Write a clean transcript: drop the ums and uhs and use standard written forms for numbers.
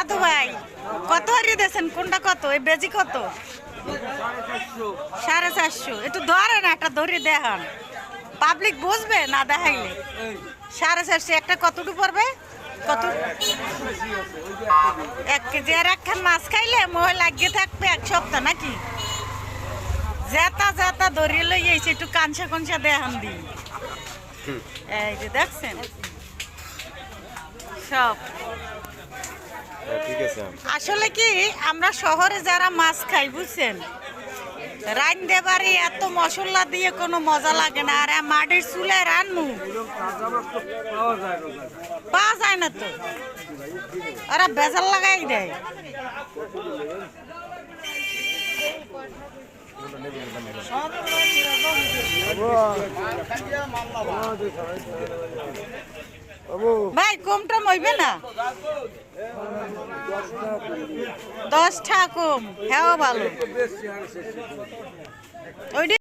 দাদু ভাই কত হারিয়ে দিয়েছেন? কোনটা কত? এই বেজি কত? 450। একটু ধরেন, একটা ধরে দেখান, পাবলিক বুঝবে না দেখাইলে। 450 একটা কতটুকু পড়বে? কত? 1 কেজি। আর একখান মাছ খাইলে মোহ লাগিয়ে থাকবে 1 সপ্তাহ নাকি? জেতা জেতা ধরিয়ে লই আইছে, একটু কাঞ্চা কঞ্চা দেখান দি। এই যে দেখছেন সব। ঠিক আছে। আসলে কি আমরা শহরে যারা মাছ খাই বুঝছেন, রান্ধতে পারি এত মশলা দিয়ে কোনো মজা লাগে না। আর মাটির চুলে রান্নু পাওয়া যায় না তো, ওরা বেজাল লাগাই দেয়। ভাই কমটা মইবে না? 10 টাকা কম, হ্যাঁ ভালো। ওইটা